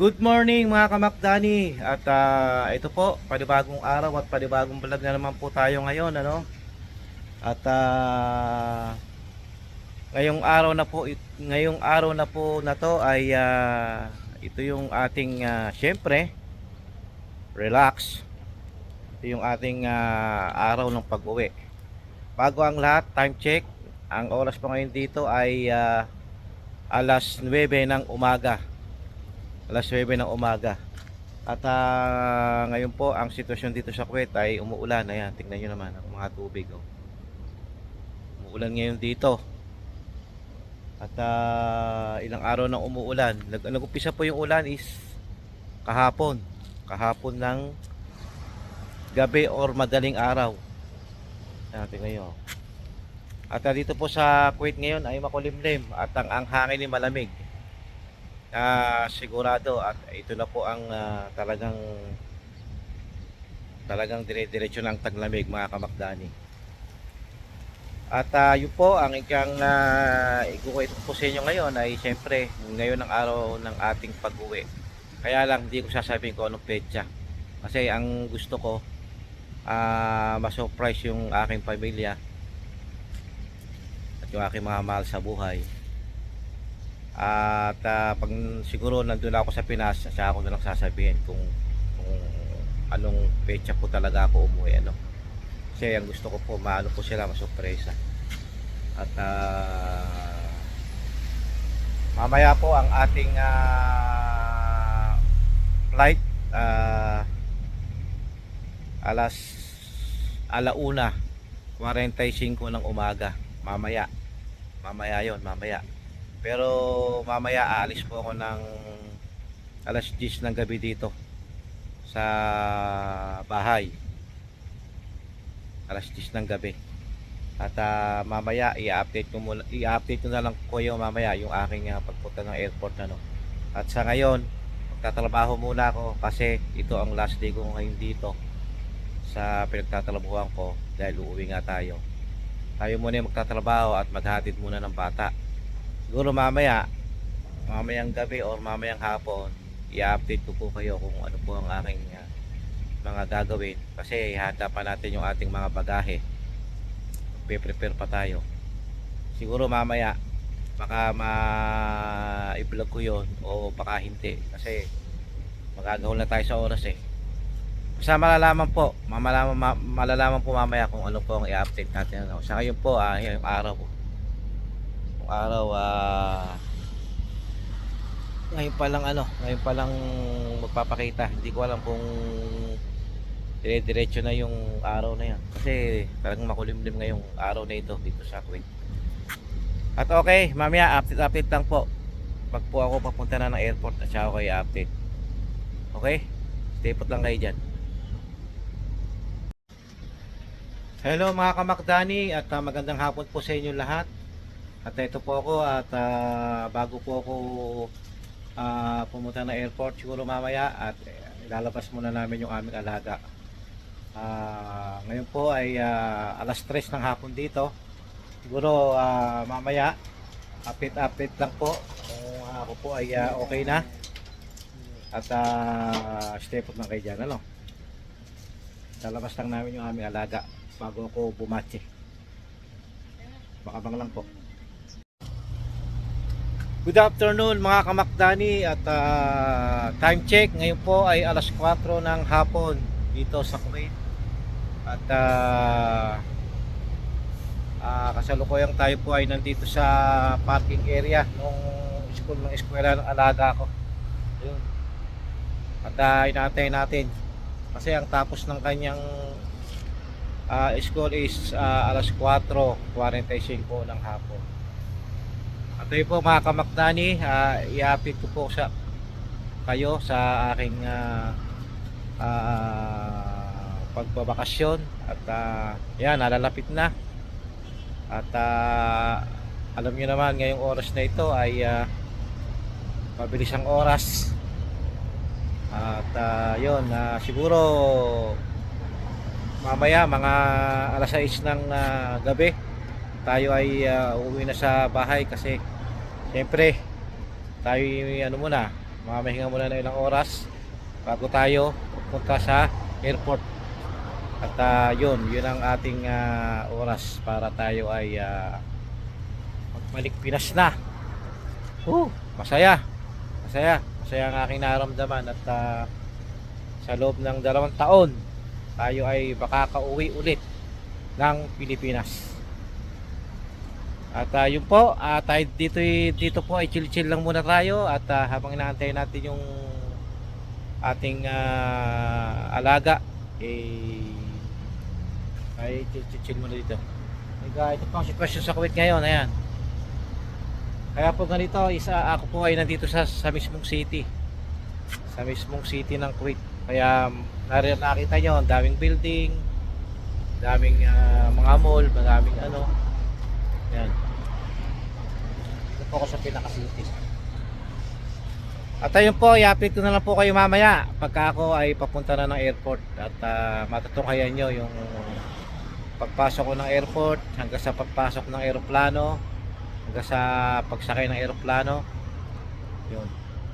Good morning mga kamakdani. At ito po, panibagong araw at panibagong vlog na naman po tayo ngayon, ano? At ngayong araw na po na to ay ito yung ating syempre, relax. Ito yung ating araw ng pag-uwi. Bago ang lahat, time check. Ang oras po ngayon dito ay alas 9 ng umaga. Alas 9 ng umaga. At ngayon po ang sitwasyon dito sa Kuwait ay umuulan. Ayan, tingnan nyo naman ang mga tubig, oh. Umuulan ngayon dito. At ilang araw nang umuulan. Nag-umpisa po yung ulan is kahapon. Kahapon ng gabi or madaling araw. Ayan, tingnan nyo. At dito po sa Kuwait ngayon ay makulimlim at ang hangin ay malamig. Sigurado at ito na po ang talagang dire-diretso ng taglamig mga kamakdani. At yun po ang ikang ikukwento po sa inyo ngayon ay siyempre ngayon ang araw ng ating pag-uwi. Kaya lang hindi ko sasabihin ko anong petsa kasi ang gusto ko ma-surprise yung aking pamilya at yung aking mga mahal sa buhay. At pag siguro nandun ako sa Pinas, saka ako na lang sasabihin kung anong petsa po talaga ako umuwi, ano. Kasi ang gusto ko po maano po sila, masurpresa. At mamaya po ang ating flight alas alauna 45 ng umaga. Mamaya yon, mamaya. Pero mamaya aalis po ako ng alas 10 ng gabi dito sa bahay. Alas 10 ng gabi. At mamaya i-update ko na lang ko yung mamaya yung aking pagpunta ng airport, ano. At sa ngayon, magtatrabaho muna ako kasi ito ang last day ko ngayon dito sa pinagtatrabahuan ko dahil uuwi nga tayo. Tayo muna yung magtatrabaho at maghatid muna ng bata. Siguro mamayang gabi or mamayang hapon i-update ko po kayo kung ano po ang aking mga gagawin kasi handa pa natin yung ating mga bagahe. Prepare pa tayo. Siguro mamaya baka ma-i-vlog ko yon o baka hindi kasi magagahol na tayo sa oras, eh. Basta malalaman po mamaya kung ano po ang i-update natin, ano. Sa ngayon po yung araw po ngayon pa lang magpapakita. Hindi ko alam kung dire-diretso na yung araw na yan kasi talagang makulimlim ngayong araw na ito dito sa Kuwait. At okay, mamaya update lang po pag po ako papunta na ng airport at saka ako i-update. Okay, stay put lang kayo dyan. Hello mga kamakdani at magandang hapon po sa inyo lahat. At ito po ako at bago po ako pumunta na airport siguro mamaya at ilalabas muna namin yung aming alaga. Ngayon po ay alas 3 ng hapon dito. Siguro mamaya update lang po kung ako po ay okay na. At stay put lang kayo dyan, ano. Lalabas lang namin yung aming alaga bago ako bumatche. Bakabang lang po. Good afternoon mga kamakdani at time check ngayon po ay alas 4 ng hapon dito sa Kuwait. At kasalukuyan tayo po ay nandito sa parking area ng eskwela ng alaga ko. Ayun. At inaantay natin kasi ang tapos ng kanyang school is alas 4:45 ng hapon. At ito po mga kamakdani, i-update ko po kayo sa aking pagbabakasyon. At yan, nalalapit na. At alam nyo naman ngayong oras na ito ay mabilis ang oras. At yun, siguro mamaya mga alas 6 ng gabi tayo ay uuwi na sa bahay kasi siyempre tayo ano muna mamahinga muna ng ilang oras bago tayo pupunta sa airport. At yun ang ating oras para tayo ay magbalik Pinas na. Masaya. Masaya ang aking naramdaman at sa loob ng 2 taon tayo ay makakauwi ulit ng Pilipinas. At yun po, tayo dito po ay chill lang muna tayo at habang inaantay natin yung ating alaga ay chill muna dito. Ito po ang sitwasyon sa Kuwait ngayon. Ayan. Kaya po ganito, ako po ay nandito sa mismong city. Sa mismong city ng Kuwait. Kaya nakita nyo, daming building, daming mga mall, maraming ano. Yan. Dito po ako sa pinaka-city. At ayun po, i-update ko na lang po kayo mamaya pagka ako ay papunta na ng airport. At matutunghayan nyo yung pagpasok ko ng airport hanggang sa pagpasok ng eroplano, hanggang sa pagsakay ng eroplano. Yun,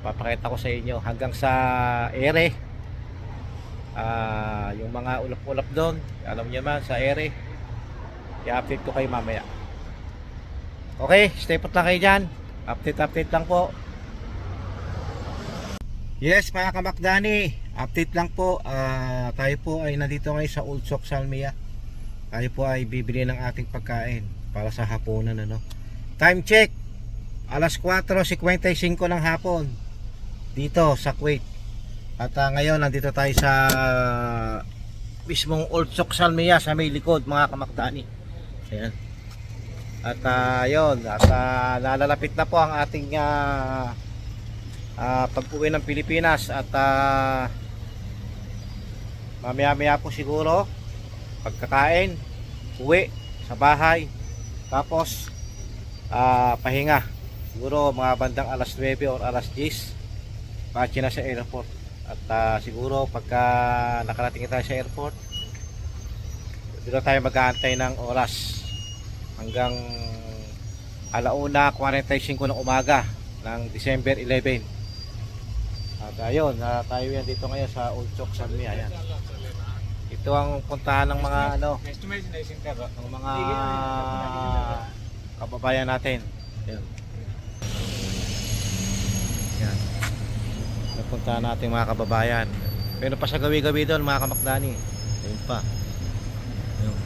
papakita ko sa inyo hanggang sa ere. Yung mga ulap-ulap doon, alam niyo man, sa ere. I-update ko kayo mamaya. Okay, stay put lang kayo dyan. Update lang po. Yes, mga kamakdani, update lang po. Tayo po ay nandito ngayon sa Old Soc Salmia. Tayo po ay bibili ng ating pagkain para sa hapunan, ano. Time check, alas 4:55 ng hapon dito sa Kuwait. At ngayon nandito tayo sa mismong Old Soc Salmia sa may likod, mga kamakdani. Ayan. At yun, nalalapit na po ang ating pag-uwi ng Pilipinas. At mamaya po siguro pagkakain, uwi sa bahay, tapos pahinga siguro mga bandang alas 9 or alas 10, patsi na sa airport. At siguro pagka nakarating tayo sa airport, dito tayo mag-aantay ng oras hanggang 1:45 ng umaga ng December 11. At ayun, tayo yan dito ngayon sa Old Soc Salmia. Ayan. Ito ang puntahan ng mga ng mga kababayan natin. Ayan. Ayan. Napuntahan natin mga kababayan. Pero pa sa gawi-gawi doon, mga kamakdani. Ayun pa. Ayun.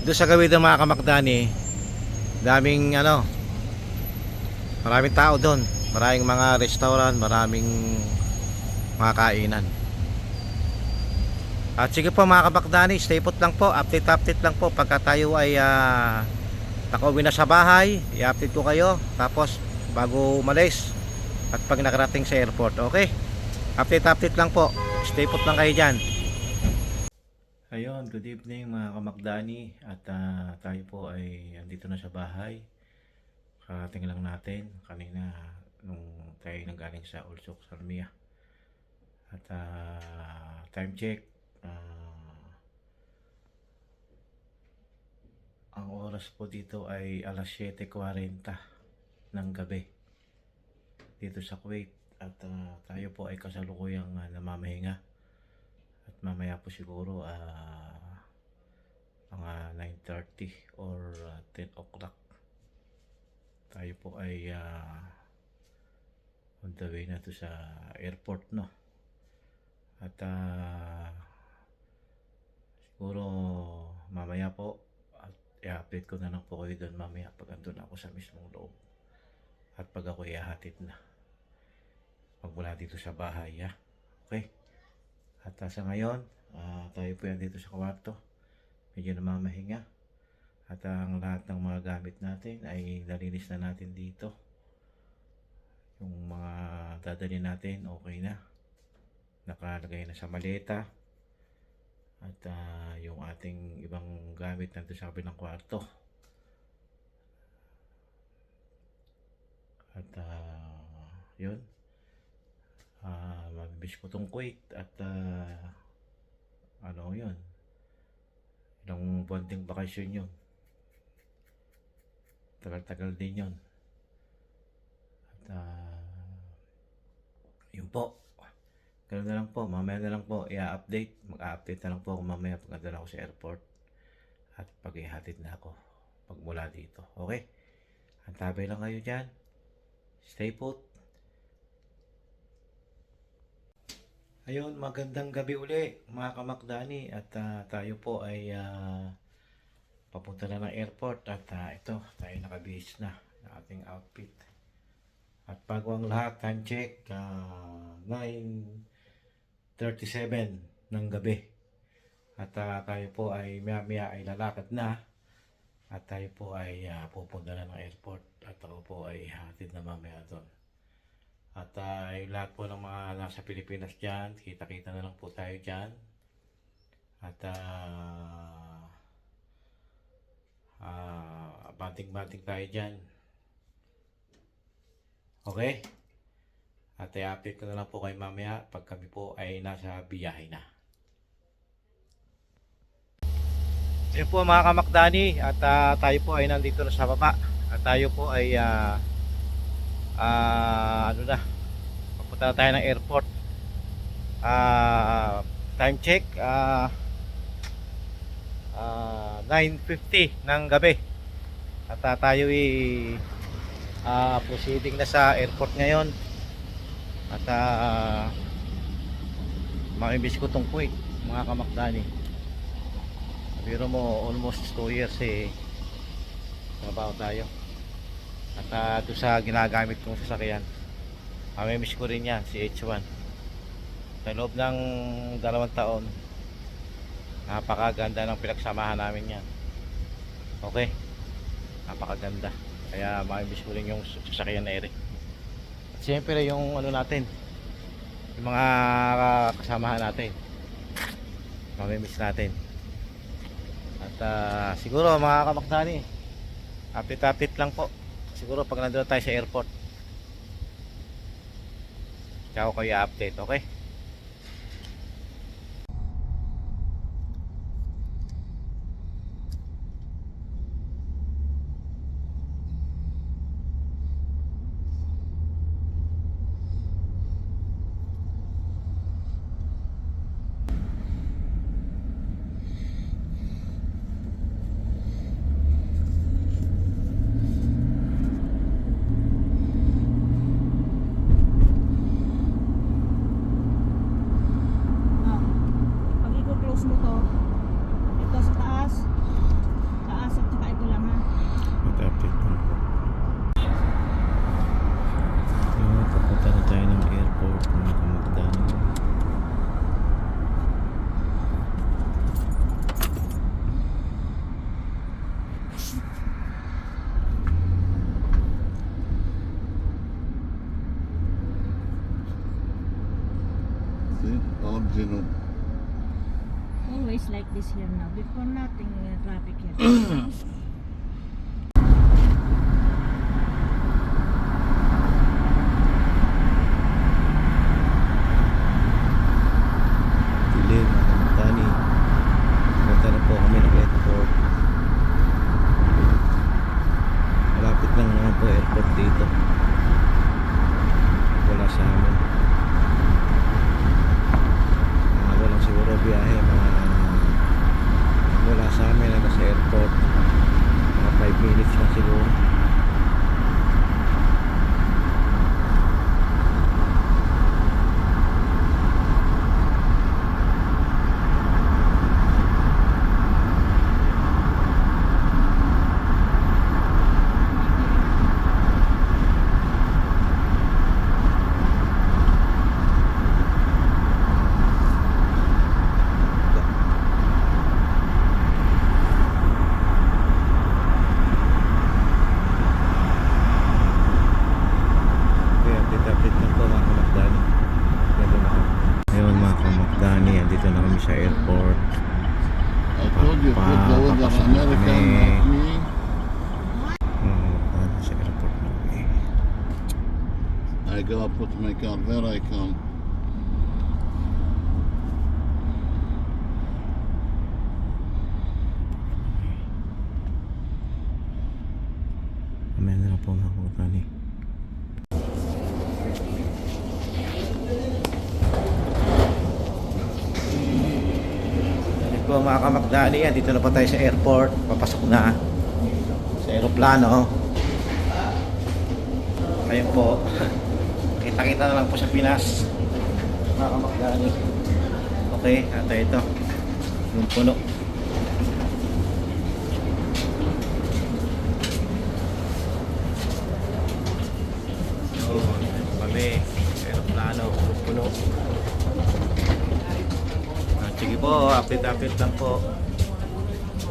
Doon sa gawi doon, mga kamakdani, daming maraming tao doon. Maraming mga restaurant, maraming mga kainan. At sige po mga kamakdani, stay put lang po, update lang po pagka tayo ay nakauwi na sa bahay. I-update ko kayo tapos bago umalis at pag nakarating sa airport. Okay, update lang po, stay put lang kayo dyan. Ayun, good evening mga kamakdani. At tayo po ay andito na sa bahay. Karating lang natin kanina nung tayo nanggaling sa Old Soc Salmia. At time check, ang oras po dito ay alas 7:40 ng gabi dito sa Kuwait. At tayo po ay kasalukuyang namamahinga. At mamaya po siguro mga 9:30 or 10 o'clock tayo po ay on the way na to sa airport, no. At siguro mamaya po at i-update ko na lang po kayo doon mamaya pag andun ako sa mismong loob at pag ako ihahatid na magmula dito sa bahay, ha? Okay. At sa ngayon tayo po yan dito sa kwarto, medyo namamahinga. At ang lahat ng mga gamit natin ay nalinis na natin dito. Yung mga dadalhin natin okay na, nakalagay na sa maleta. At yung ating ibang gamit nandito sa kabilang kwarto. At yun, mabibis ko tong Kuwait. At yun, ilang buwan ding bakasyon yun. tagal-tagal din yun. At yun po. Ganun na lang po. Mamaya na lang po i-update. Mag-update na lang po ako mamaya pag nadala ko sa airport. At pag ihatid na ako pagmula dito. Okay? Antabay lang kayo dyan. Stay put. Ayun, magandang gabi uli mga kamakdani. At tayo po ay papunta na ng airport. At ito, tayo nakabihis na ng ating outfit. At bago ang lahat, time check, 9:37 ng gabi. At tayo po ay maya ay lalakad na. At tayo po ay pupunta na ng airport. At ako po ay hatid na mamaya doon. At yung lahat po ng mga nasa Pilipinas dyan, kita-kita na lang po tayo dyan. At banting-banting tayo dyan. Okay? At i-update ko na lang po kayo mamaya pag kami po ay nasa biyahe na. Yun po mga kamakdani, at tayo po ay nandito na sa baba. At tayo po ay ano na, papunta na tayo ng airport. Time check 9:50 ng gabi. At tayo ay proceeding na sa airport ngayon. At makimiss ko tong Kuwait mga kamakdani. Pero mo almost 2 years trabaho tayo. At doon sa ginagamit kong sasakyan, mamimiss ko rin yan, si H1. Sa loob ng 2 taon, napakaganda ng pinagsamahan namin yan. Okay, napakaganda. Kaya mamimiss ko rin yung sasakyan na ere. At siyempre yung ano natin, yung mga kasamahan natin, mamimiss natin. At siguro mga kamakdani, update lang po. Siguro pag nandun tayo sa airport, tsaka ko kayo update, okay? Mo to. Ito sa taas. Taas at saka ito lang ha. Update ko. Papunta na tayo ng airport mga kamakdani. Original. Always like this here now. Before nothing traffic here. Dilim, Tani. Punta na po kami ng airport. Malapit lang naman po airport dito. Wala sa amin. Walang siguro biyahe wala sa amin na sa airport. Mga 5 minutes lang siguro. Andito na kami sa airport. I told you, put the weather American, not me. Sa airport na kami. I gotta put my car there, I come. Ani. Yan po mga kamakdali yan. Dito na pa tayo sa airport. Papasok na sa aeroplano. Ayun po. Kita-kita na lang po sa Pinas. Mga kamakdali. Okay, ito. Yung puno. Kami, aeroplano, puno. Sige po, update lang po.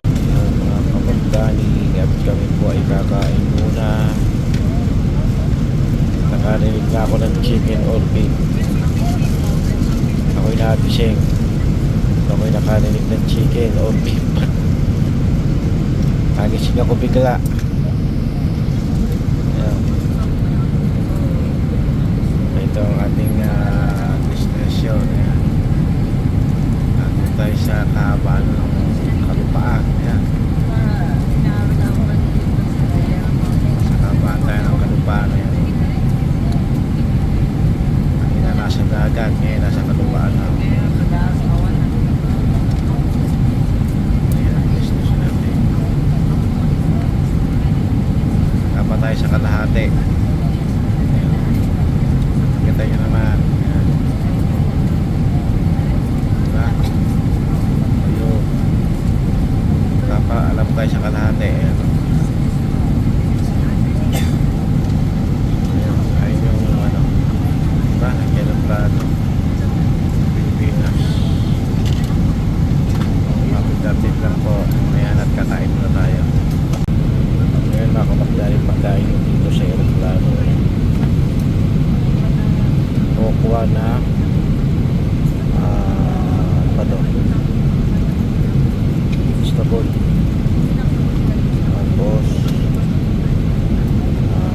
Mga kapagdani, at kami po ay kakain muna. Nakarinig na ako ng chicken or beef. Ako'y nagising. Ako'y nakarinig ng chicken or beef. Nagising ako bigla. Ayan. Ito ang ating destination. Ayan. Nandun tayo sa kabaan ng kalupaan. Ayan. Sa kabaan tayo ng kalupaan. Ayan. Kanina nasa dagat, ngayon nasa kalupaan na. Ayan ang destination natin. Kapa tayo sa kalahati. Kita nyo naman. Ayan. Diba? Ayun. Kapa, alam tayo sa kalahati. Ayan. Ayun yung ano. Diba? Nandiyan ang plano. Pilipinas. Mapit-apit lang po. Ayan at kakain na tayo. Ngayon mga kamakdaling pagkain dito sa aeroplano. Kukuha na Istanbul, tapos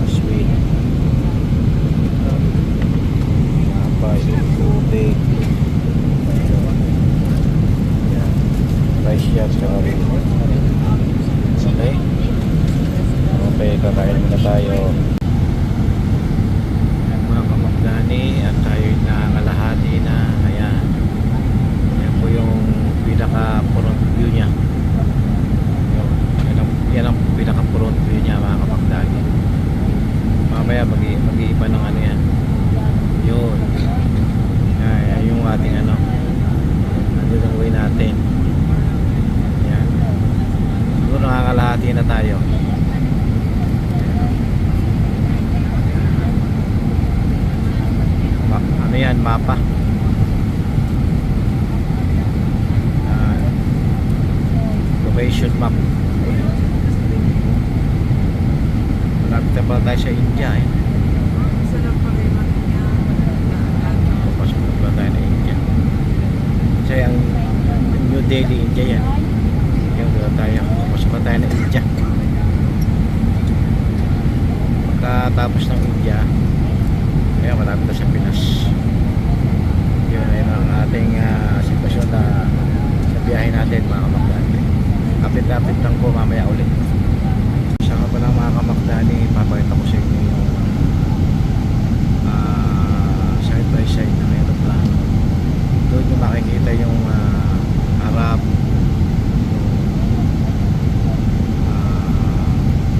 sweet, mapay, tubig, yan, rice yan, saka rin. Okay, kakain muna tayo. Mga kamakdani, at tayo'y nangangalahati na. Ayan. Yan po yung pinaka front view niya. Yan ang pinaka front view niya mga kamakdani. Mamaya mag-iiba ng ano yan. Yun. Yan yung ating ano. Nandun ang way natin. Yan. Siguro nangangalahati na tayo. Ano yan, mapa. Location map. Malapit na pala tayo sa India eh. Papasok na pala tayo na India. Kasi ang New Delhi, India yan. Yung wala tayo. Papasok na tayo na India. Pagkatapos ng India, kaya malapit na sa Pinas. Yun ang ating sitwasyon na sa biyahe natin mga kamakdani. Kapit-kapit lang po mamaya ulit. Saka pa lang mga kamakdani, papakita ko sa inyo yung side by side ng aeroplano. Doon yung makikita yung harap, yung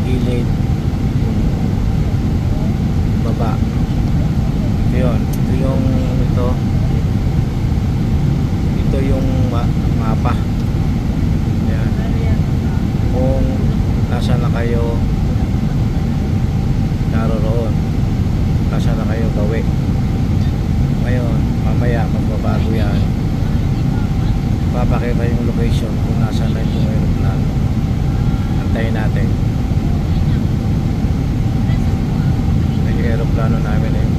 gilid, yung baba. Yun, ito yung mapa. Yan. Kung nasa na kayo naroroon, nasa na kayo gawi. Ngayon, mamaya magbabago yan. Papakita yung location kung nasa na yung aeroplano. Antayin natin. Yung aeroplano namin eh.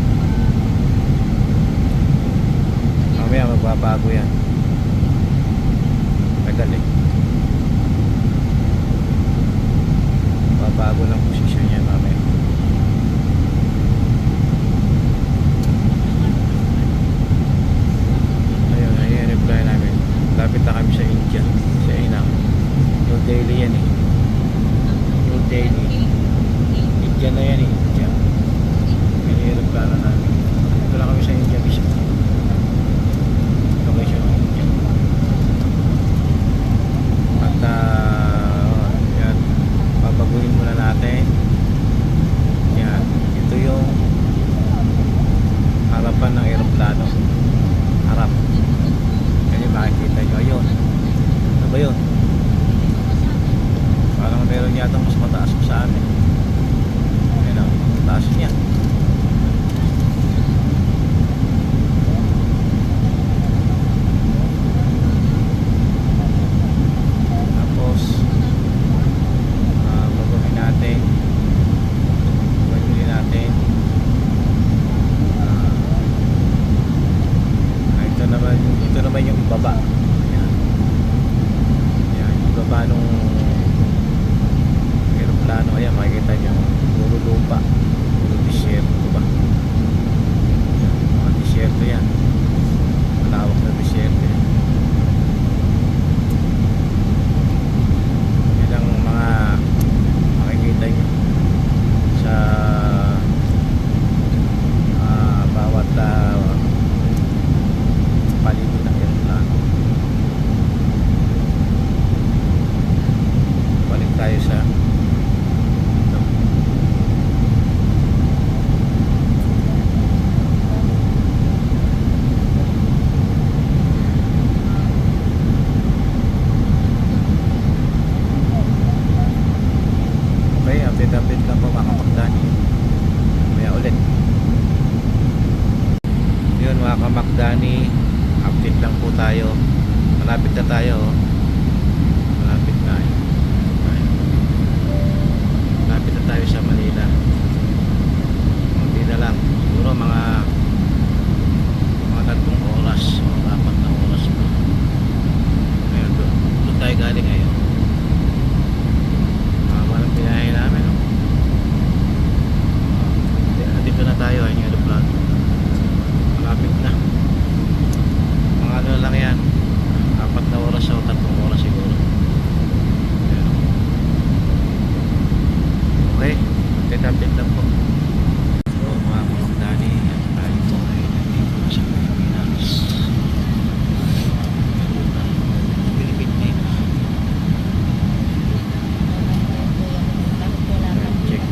Mamaya magbabago yan. Madali. Magbabago ng posisyon yan mamaya. Ayun, ayun, reply namin. Lapit na kami sa India. Sa Inang. New Delhi yan eh. New Delhi. India na yan eh. India. baba. Ayan. Ayan, yung baba nung aeroplano. Ayan, makikita nyo. Puro lupa. Puro disyerto ba? Ayan, mga disyerto yan. Malawak na disyerto yan. Yan ang mga makikita nyo sa bawat paligid ng aeroplano. Balik tayo sa ito. Okay, update lang po mga kamakdani. Maya ulit. Yun mga kamakdani, update lang po tayo. Malapit na tayo. Malapit na. Malapit na tayo sa Manila. Hindi na lang. Siguro mga 3 oras o 4 na oras pa. Ngayon doon tayo galing ngayon. Walang pinahay namin, no? Dito na tayo, ayun yung aeroplano. Malapit na. Mga ano lang yan, 4 na oras o 3 oras siguro. Ayan. Okay, update lang po. So mga kamakdani, tayo po ay nandito na sa Pilipinas. Meron ng Philippine Navy. Check.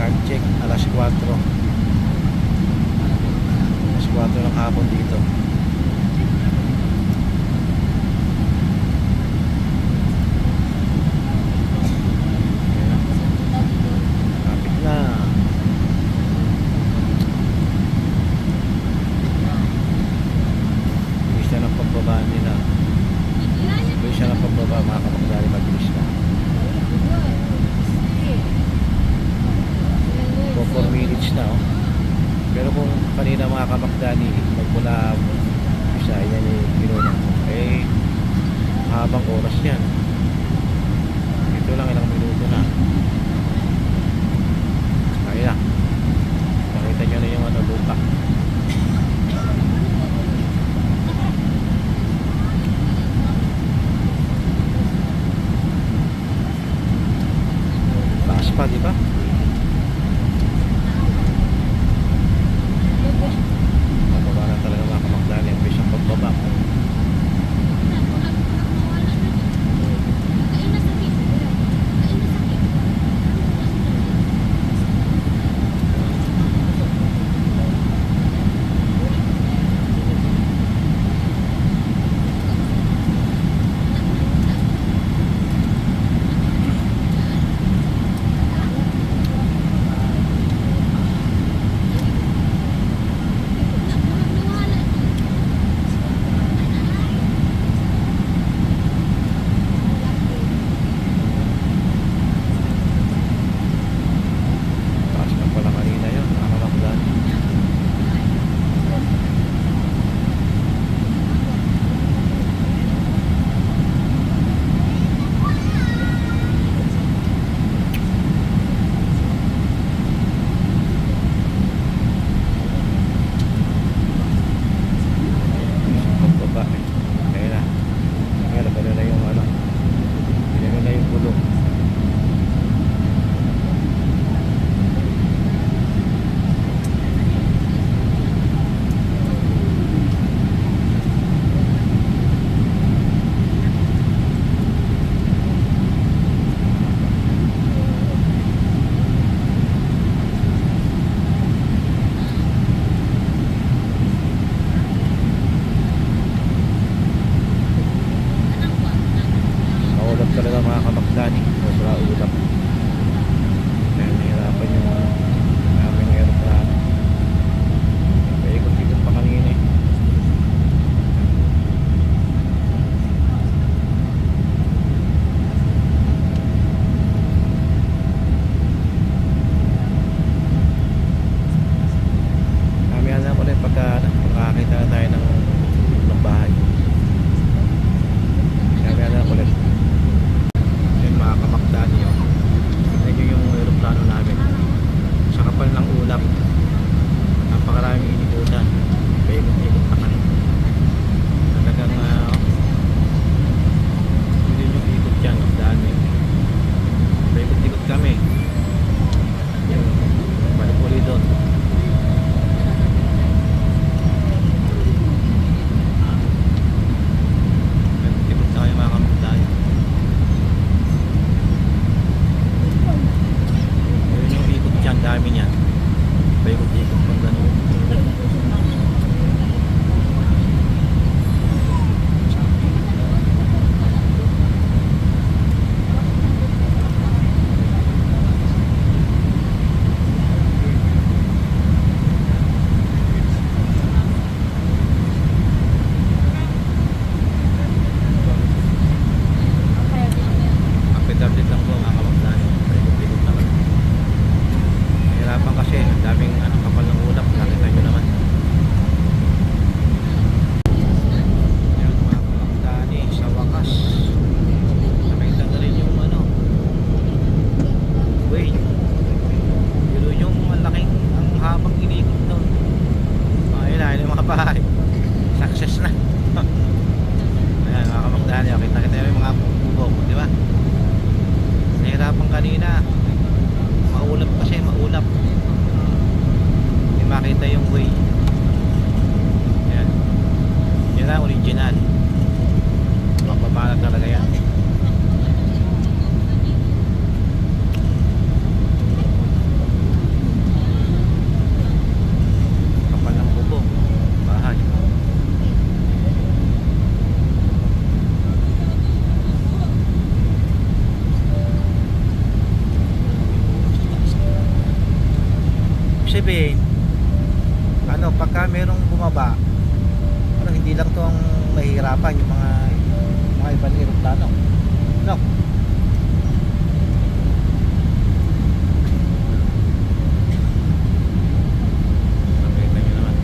Card check, alas 4. Alas 4 ng hapon dito. Kapit na. Bilis na ng pagbaba nila. Bilis na ng pagbaba, mga kapagdali, mabilis na. 4 minutes na, oh. Pero kung kanina mga kamakdali magmula isa yan yung pinuna ko, eh habang oras yan. Ito lang ilang minuto na. Kaya nakita nyo na yung ano, lupa. Taas pa, di ba? Pababa na talaga mga kamakdali. Ang bilis ang pagbaba. Taas na pala kanina yun mga kamakdali. Pagbaba eh. Kaya na. Kaya na na yung ano. Kaya na yung bulong. Maulap talaga mga kamakdani. Sobra ulap. Kaya nahirapan yung aming aeroplano. Paikot-ikot pa kanina eh. Kami alam ulit pagka makakita na tayo ng bahay. Kami alam ulit. Yan mga kamakdani, oh. Tignan nyo yung aeroplano namin. Sa kapal ng ulap, napakaraming inikutan. Paikot-ikot pa kami. Talagang hindi nyo ikot dyan, ang dami. Paikot-ikot kami. Yan, balik ulit doon. Paikot-ikot tayo mga kamakdani. Yun yung ikot dyan, dami niyan. Paikot-ikot pang ganun. Update lang po mga kamakdani. Paikot-ikot naman. Nahirapan kasi, ang daming kapal ng ulap. Nakita nyo naman. Yan mga kamakdani, sa wakas nakita na rin yung wait. Pero yung malaking, ang habang inikot doon. Ayun na, yung mga bahay. Success na. Ayan mga kamakdani, kita yung mga bubong, di ba? Nahirapan kanina. Maulap kasi, maulap. Hindi makita yung way. Yan. Yan ang original. Magpapalag talaga yan. sabihin, ano, pagka merong bumaba, ano, hindi lang to ang mahihirapan yung mga ibang eroplano. No. Nakita nyo naman.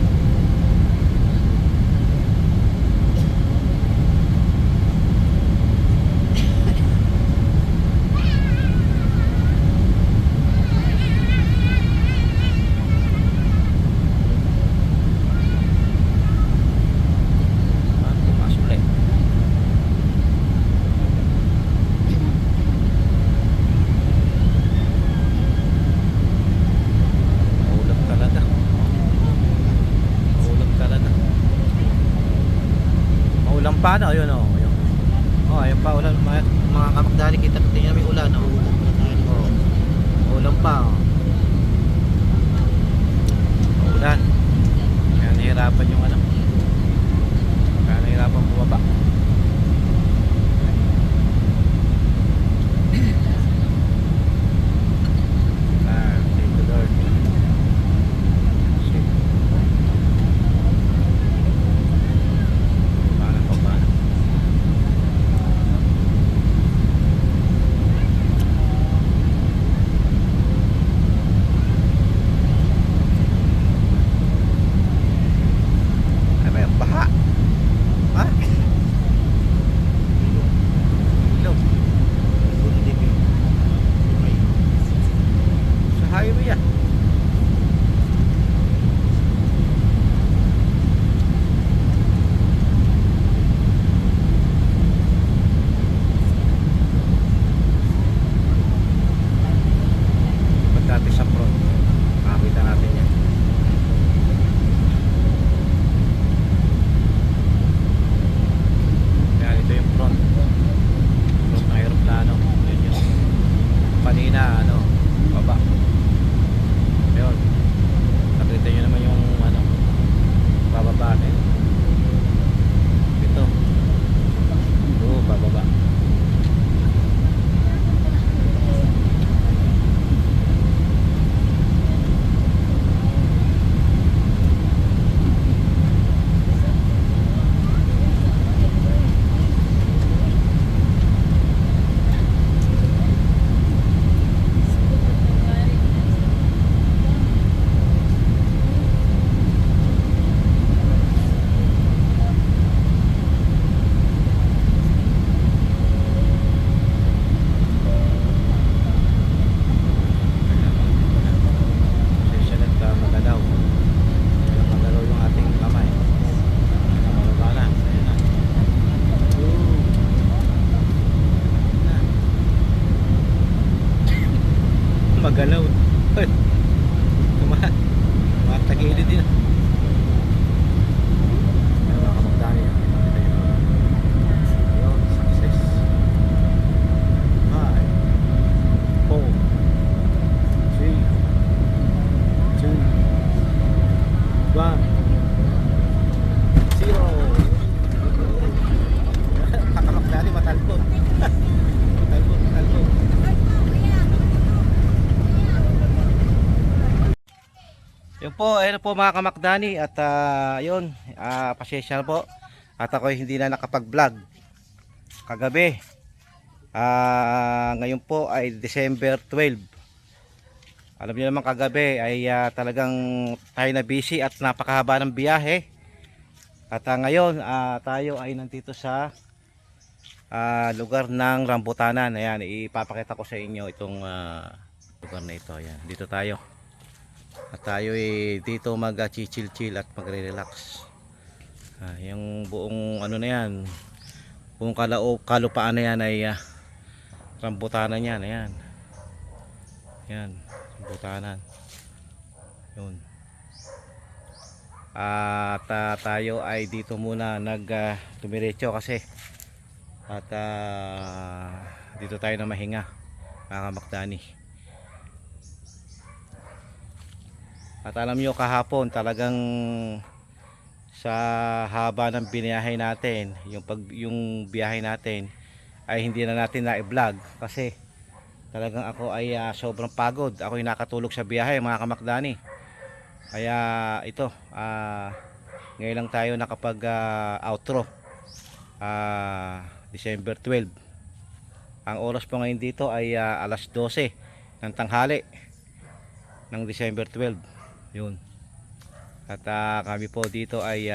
Tumaas ulit. Maulap talaga. Maulap talaga. Maulan pa, no? Ayun, oh. Ayun. Oh, ayun pa, ulan. Mga kamakdali, kita nyo may ulan, oh. Oh. Maulan pa, oh. Maulan. Kaya nahirapan yung ano. Kaya nahirapan bumaba. Thank you, Lord. Shit. Paano pa ba? Ay, may baha. Ha? Ilog. Sa highway yan. Pag dati sa front, makakita natin yan. Kaya ito yung front ng aeroplano. Yun yung kanina, ano, baba. Ayun. Nakita nyo naman yung ano, bababa natin. Ito. Bababa. Pasensya na, magalaw. Magalaw yung ating kamay. Bababa na. Ayan na. Magalaw. Tumatagilid din. Ano mga kamagdani yan? Ayun, success. 5 4 3 2 1 0. Kakamagdani, matalpon. Matalpon. Yun po, ayun po mga kamakdani. At yun, pasensya na po. At ako hindi na nakapag-vlog kagabi. Ngayon po ay December 12. Alam niyo naman kagabi ay talagang tayo na busy at napakahaba ng biyahe. At ngayon tayo ay nandito sa lugar ng Rambutanan. Ayan, ipapakita ko sa inyo itong lugar na ito. Ayan, dito tayo. At tayo ay dito mag-chill at magre-relax. Yung buong ano na yan, buong kalupaan na yan ay Rambutanan yan. Ayan. Ayan, Rambutanan. Yun. At tayo ay dito muna tumiretso kasi at dito tayo na mahinga mga kamakdani. At alam nyo kahapon talagang sa haba ng biniyahe natin, yung biyahe natin ay hindi na natin na-vlog kasi talagang ako ay sobrang pagod. Ako ay nakatulog sa biyahe mga kamakdani. Kaya ito, ngayon lang tayo nakapag outro. December 12. Ang oras po ngayon dito ay alas 12 ng tanghali ng December 12. Yun. At kami po dito ay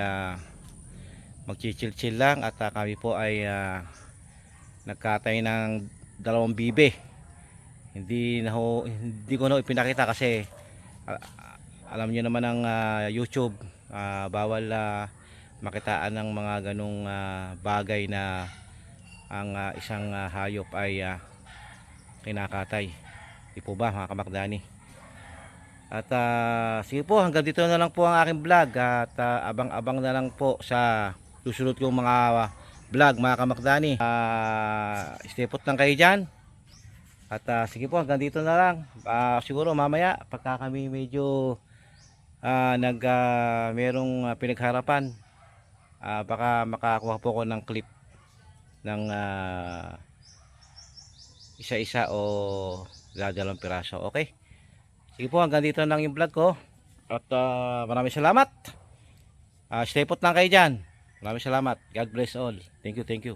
magchichil-chill lang at kami po ay nagkatay ng dalawang bibe. Hindi ko na ipinakita kasi alam niyo naman ang YouTube, bawal makitaan ng mga ganong bagay na ang isang hayop ay kinakatay. Di po ba mga kamakdani? At sige po, hanggang dito na lang po ang aking vlog at abang-abang na lang po sa susunod kong mga vlog mga kamakdani. Stay put lang kayo dyan. At sige po, hanggang dito na lang. Siguro mamaya pagka kami medyo merong pinagharapan, baka makakuha po ko ng clip ng isa-isa o dalawang piraso. Okay? Sige po, hanggang dito na lang yung vlog ko. At maraming salamat. Stay put lang kayo dyan. Maraming salamat. God bless all. Thank you, thank you.